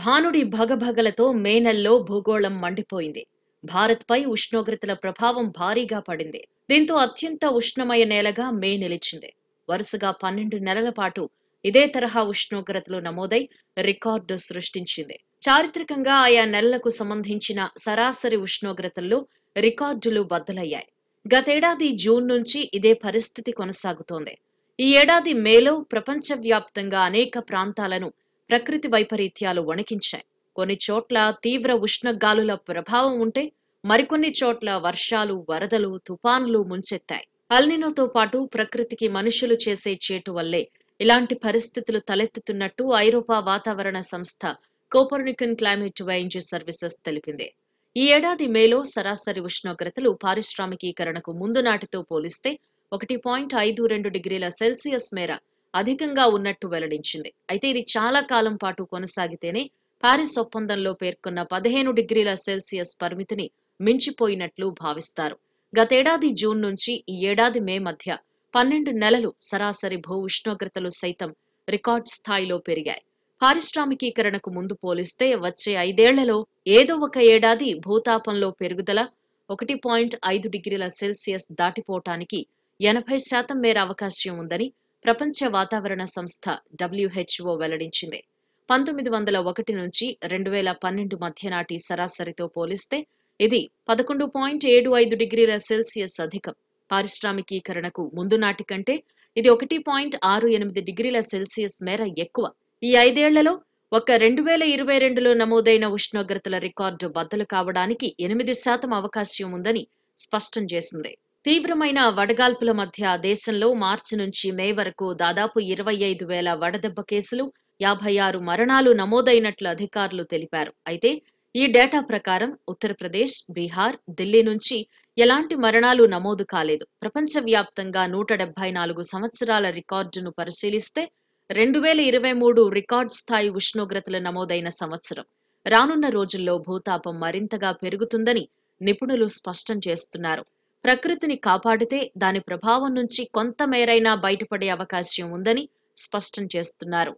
భానుడి భగభగలతో మే నెలలో భూగోళం మండిపోయింది. భారత్పై ఉష్ణోగ్రతల ప్రభావం భారీగా పడింది. దీంతో అత్యంత ఉష్ణమయ నేలగా మే నిలిచింది. వరుసగా 12 నెలల పాటు ఇదే తరహా ఉష్ణోగ్రతలు నమోదై రికార్డు సృష్టించింది. చారిత్రకంగా ఆయా నెలలకు సంబంధించిన సరాసరి ఉష్ణోగ్రతల్లో రికార్డులు బద్దలయ్యాయి. గతేడాది జూన్ నుంచి ఇదే పరిస్థితి కొనసాగుతోంది. ఈ ఏడాది మేలో ప్రపంచవ్యాప్తంగా అనేక ప్రాంతాలను ప్రకృతి వైపరీత్యాలు వణికించాయి. కొన్ని చోట్ల తీవ్ర ఉష్ణగాలుల ప్రభావం ఉంటే మరికొన్ని చోట్ల వర్షాలు, వరదలు, తుఫాన్లు ముంచెత్తాయి. అల్నినోతో పాటు ప్రకృతికి మనుషులు చేసే చేటు వల్లే ఇలాంటి పరిస్థితులు తలెత్తుతున్నట్టు ఐరోపా వాతావరణ సంస్థ కోపర్నికన్ క్లైమేట్ చేంజ్ సర్వీసెస్ తెలిపింది. ఈ ఏడాది మేలో సరాసరి ఉష్ణోగ్రతలు పారిశ్రామికీకరణకు ముందు నాటితో పోలిస్తే 1.52 డిగ్రీల సెల్సియస్ మేర అధికంగా ఉన్నట్టు వెల్లడించింది. అయితే ఇది చాలా కాలం పాటు కొనసాగితేనే పారిస్ ఒప్పందంలో పేర్కొన్న 15 డిగ్రీల సెల్సియస్ పరిమితిని మించిపోయినట్లు భావిస్తారు. గతేడాది జూన్ నుంచి ఈ ఏడాది మే మధ్య 12 నెలలు సరాసరి భూ ఉష్ణోగ్రతలు సైతం రికార్డ్ స్థాయిలో పెరిగాయి. పారిశ్రామికీకరణకు ముందు పోలిస్తే వచ్చే 5 ఏళ్లలో ఏదో ఒక ఏడాది భూతాపంలో పెరుగుదల 1.5 డిగ్రీల సెల్సియస్ దాటిపోవటానికి 80% మేర అవకాశం ఉందని ప్రపంచ వాతావరణ సంస్థ WHO వెల్లడించింది. 1901 నుంచి 2012 మధ్య నాటి సరాసరితో పోలిస్తే ఇది 11.75 డిగ్రీల సెల్సియస్ అధికం. పారిశ్రామికీకరణకు ముందు నాటి కంటే ఇది 1.68 డిగ్రీల సెల్సియస్ మేర ఎక్కువ. ఈ 5 ఏళ్లలో ఒక్క 2022లో నమోదైన ఉష్ణోగ్రతల రికార్డు బద్దలు కావడానికి 8% అవకాశం ఉందని స్పష్టం చేసింది. తీవ్రమైన వడగాల్పుల మధ్య దేశంలో మార్చి నుంచి మే వరకు దాదాపు 25,000 వడదెబ్బ కేసులు, 56 మరణాలు నమోదైనట్లు అధికారులు తెలిపారు. అయితే ఈ డేటా ప్రకారం ఉత్తరప్రదేశ్, బీహార్, ఢిల్లీ నుంచి ఎలాంటి మరణాలు నమోదు కాలేదు. ప్రపంచవ్యాప్తంగా 174 సంవత్సరాల రికార్డును పరిశీలిస్తే 2023 రికార్డ్ స్థాయి ఉష్ణోగ్రతలు నమోదైన సంవత్సరం. రానున్న రోజుల్లో భూతాపం మరింతగా పెరుగుతుందని నిపుణులు స్పష్టం చేస్తున్నారు. ప్రకృతిని కాపాడితే దాని ప్రభావం నుంచి కొంత మేరైనా బయటపడే అవకాశం ఉందని స్పష్టం చేస్తున్నారు.